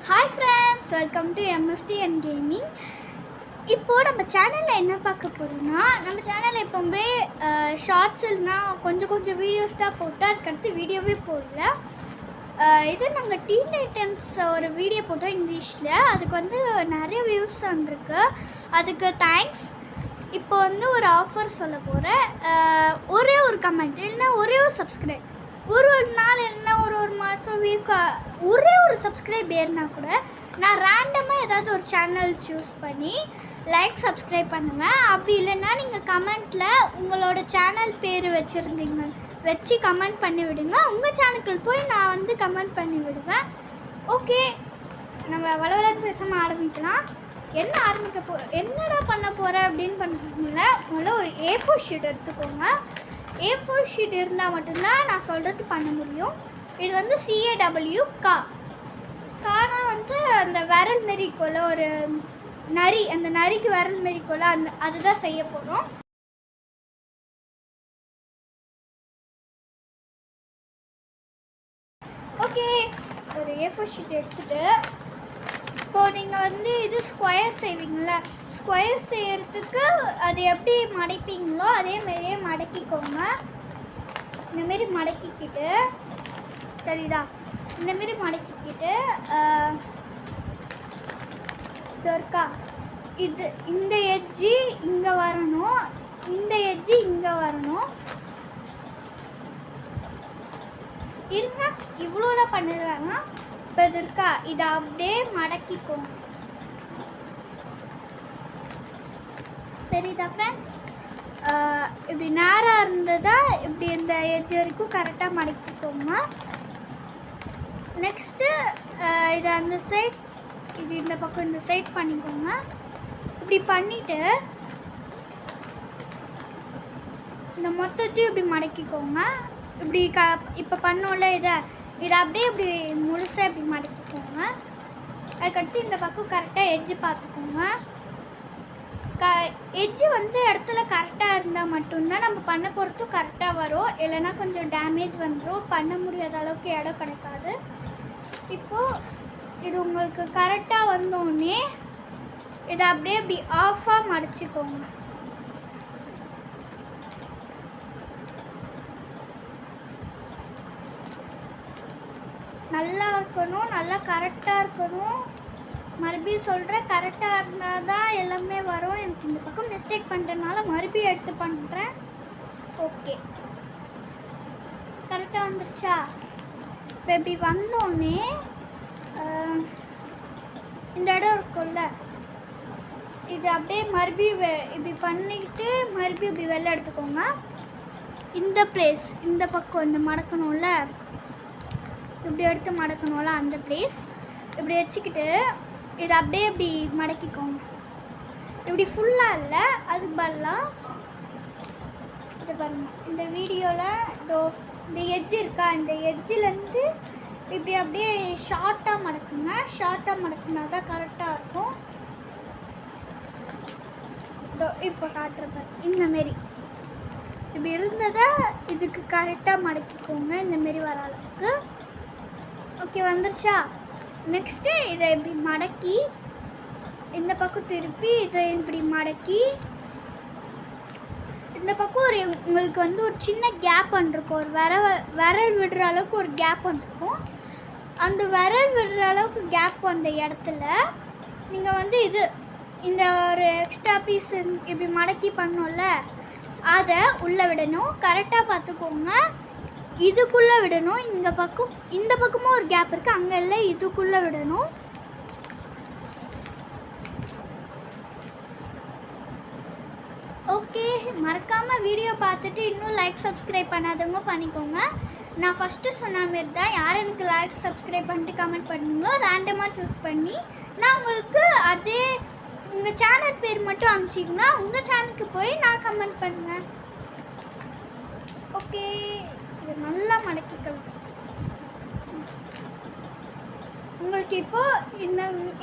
Hi friends, welcome to MST and gaming. இப்போது நம்ம சேனலில் என்ன பார்க்க போகிறோம்னா, நம்ம சேனலில் எப்போவுமே ஷார்ட்ஸ் இல்லைனா கொஞ்சம் வீடியோஸ் தான் போட்டு அதுக்கடுத்து வீடியோவே போடல. இது நாங்கள் டீன் டைட்டன்ஸ் ஒரு வீடியோ போட்டோம் இங்கிலீஷில். அதுக்கு வந்து நிறைய வியூஸ் வந்திருக்கு, அதுக்கு தேங்க்ஸ். இப்போ வந்து ஒரு ஆஃபர் சொல்ல போகிறேன். ஒரே ஒரு கமெண்ட் இல்லைன்னா ஒரே ஒரு சப்ஸ்கிரைப், ஒரு நாள் இல்லைன்னா ஒரு மாதம் ஒரே ஒரு சப்ஸ்கிரைப் ஏறினா கூட நான் ரேண்டமாக ஏதாவது ஒரு சேனல் சூஸ் பண்ணி சப்ஸ்கிரைப் பண்ணுவேன். அப்படி இல்லைன்னா நீங்கள் கமெண்ட்டில் உங்களோட சேனல் பேர் வச்சு கமெண்ட் பண்ணி விடுங்க. உங்கள் சேனலுக்கு போய் நான் வந்து கமெண்ட் பண்ணி விடுவேன். ஓகே, நம்ம வளவலன்னு பேசாமல் ஆரம்பிக்கலாம். என்னடா பண்ண போகிறேன் அப்படின்னு பண்ணுறதுல முதல்ல ஒரு A4 ஷீட் எடுத்துக்கோங்க. A4 ஷீட் இருந்தால் மட்டும்தான் நான் சொல்கிறது பண்ண முடியும். இது வந்து CAW கானா வந்து அந்த விரல் மெரிக்கோல ஒரு நரி, அந்த நரிக்கு விரல் மெரிக்கோல அதுதான் செய்ய போகிறோம். ஓகே, ஒரு A4 ஷீட் எடுத்துகிட்டு இப்போது நீங்கள் வந்து இது ஸ்கொயர் செய்வீங்கள, ஸ்கொயர் செய்கிறதுக்கு அது எப்படி மடைப்பீங்களோ அதேமாரியே மடக்கிக்கோங்க. இந்தமாரி மடக்கிக்கிட்டு சரிதா, இந்தமாரி மடக்கிக்கிட்டு இருக்கா, இந்த எட்ஜி இங்கே வரணும், இந்த எட்ஜி இங்கே வரணும். இருங்க, இவ்வளோலாம் பண்ணிடுறாங்க. இப்போ இது இருக்கா, இதை அப்படியே மடக்கிக்கோங்க. தெரியுதா ஃப்ரெண்ட்ஸ்? இப்படி நேராக இருந்ததா இப்படி இந்த எட்ஜ் வரைக்கும் கரெக்டாக மடக்கிக்கோங்க. நெக்ஸ்ட்டு இதை அந்த சைட், இது இந்த பக்கம் இந்த சைட் பண்ணிக்கோங்க. இப்படி பண்ணிவிட்டு இந்த மொத்தத்தையும் இப்படி மடக்கிக்கோங்க. இப்படி இப்போ பண்ணோம்ல இதை அப்படியே இப்படி முழுசாக இப்படி மடக்கிக்கோங்க. அதுக்கடுத்து இந்த பக்கம் கரெக்டாக எட்ஜு பார்த்துக்கோங்க. எட்ஜு வந்து இடத்துல கரெக்டாக இருந்தால் மட்டும்தான் நம்ம பண்ண போகிறதும் கரெக்டாக வரும். இல்லைன்னா கொஞ்சம் டேமேஜ் வந்துடும், பண்ண முடியாத அளவுக்கு இடம் கிடைக்காது. இப்போது இது உங்களுக்கு கரெக்டாக வந்தோடனே இதை அப்படியே இப்படி ஆஃபாக மடிச்சுக்கோங்க. நல்லா இருக்கணும், நல்லா கரெக்டாக இருக்கணும். மறுபடியும் சொல்கிறேன், கரெக்டாக இருந்தால் தான் எல்லாமே வரும். எனக்கு இந்த பக்கம் மிஸ்டேக் பண்ணுறதுனால மறுபடியும் எடுத்து பண்ணுறேன். ஓகே, கரெக்டாக வந்துருச்சா? இப்போ இப்படி வந்தோடனே இந்த இடம் இருக்கும்ல, இது அப்படியே மறுபடியும் இப்படி பண்ணிக்கிட்டு மறுபடியும் இப்படி வெளில எடுத்துக்கோங்க. இந்த பிளேஸ், இந்த பக்கம் இந்த மடக்கணும்ல, இப்படி எடுத்து மடக்கணும்ல அந்த பிளேஸ் இப்படி வச்சுக்கிட்டு இதை அப்படியே இப்படி மடக்கிக்கோங்க. இப்படி ஃபுல்லாக இல்லை, அதுக்கு பதிலாக இதை பாருங்கள், இந்த வீடியோவில் இந்த எட்ஜ் இருக்கா, இந்த எட்ஜிலேருந்து இப்படி அப்படியே ஷார்ட்டாக மடக்குங்க. ஷார்ட்டாக மடக்குனா தான் கரெக்டாக இருக்கும். இப்போ காட்டுறப்ப இந்தமாரி இப்படி இருந்ததை இதுக்கு கரெக்டாக மடக்கிக்கோங்க, இந்தமாரி வர அளவுக்கு. ஓகே, வந்துருச்சா? நெக்ஸ்ட்டு இதை இப்படி மடக்கி இந்த பக்கம் திருப்பி இதை இப்படி மடக்கி இந்த பக்கம் உங்களுக்கு வந்து ஒரு சின்ன கேப் வந்துருக்கும், ஒரு விரல் விடுற அளவுக்கு ஒரு கேப் வந்துருக்கும். அந்த விரல் விடுற அளவுக்கு கேப் வந்த இடத்துல நீங்கள் வந்து இந்த ஒரு எக்ஸ்ட்ரா பீஸ் இப்படி மடக்கி பண்ணோம்ல அதை உள்ளே விடணும். கரெக்டாக பார்த்துக்கோங்க, இதுக்குள்ளே விடணும். இந்த பக்கமும் ஒரு கேப் இருக்குது, அங்கே இல்லை, இதுக்குள்ளே விடணும். ஓகே, மறக்காமல் வீடியோ பார்த்துட்டு இன்னும் சப்ஸ்கிரைப் பண்ணாதவங்க பண்ணிக்கோங்க. நான் ஃபஸ்ட்டு சொன்ன மாரி தான், யார் எனக்கு சப்ஸ்கிரைப் பண்ணிட்டு கமெண்ட் பண்ணுங்களோ ரேண்டமாக சூஸ் பண்ணி நான் உங்களுக்கு அதே உங்கள் சேனல் பேர் மட்டும் அனுப்பிச்சிங்கன்னா உங்கள் சேனலுக்கு போய் நான் கமெண்ட் பண்ணுவேன். ஓகே, இதை நல்லா மடக்கிக்கலாம். உங்களுக்கு இப்போது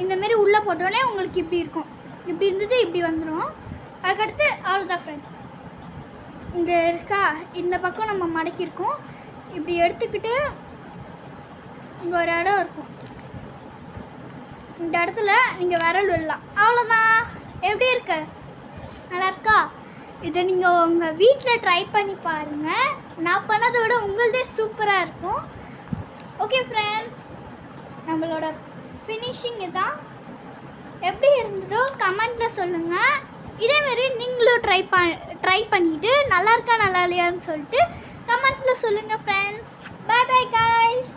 இந்தமாரி உள்ளே போட்டோன்னே உங்களுக்கு இப்படி இருக்கும், இப்படி இருந்தது இப்படி வந்துடும். அதுக்கடுத்து அவ்வளோதான் ஃப்ரெண்ட்ஸ். இங்கே இருக்கா, இந்த பக்கம் நம்ம மடக்கியிருக்கோம். இப்படி எடுத்துக்கிட்டு இங்கே ஒரு இடம் இருக்கும், இந்த இடத்துல நீங்கள் விரல் விடலாம். அவ்வளோதான். எப்படி இருக்கு? நல்லா இருக்கா? இதை நீங்கள் உங்கள் வீட்டில் ட்ரை பண்ணி பாருங்கள். நான் பண்ணதை விட உங்களதே சூப்பராக இருக்கும். ஓகே ஃப்ரெண்ட்ஸ், நம்மளோட ஃபினிஷிங் தான். எப்படி இருந்ததோ கமெண்ட்டில் சொல்லுங்கள். இதேமாரி நீங்களும் ட்ரை பண்ணிவிட்டு நல்லா இருக்கா நல்லா இல்லையான்னு சொல்லிட்டு கமெண்ட்டில் சொல்லுங்கள் ஃப்ரெண்ட்ஸ். By by guys.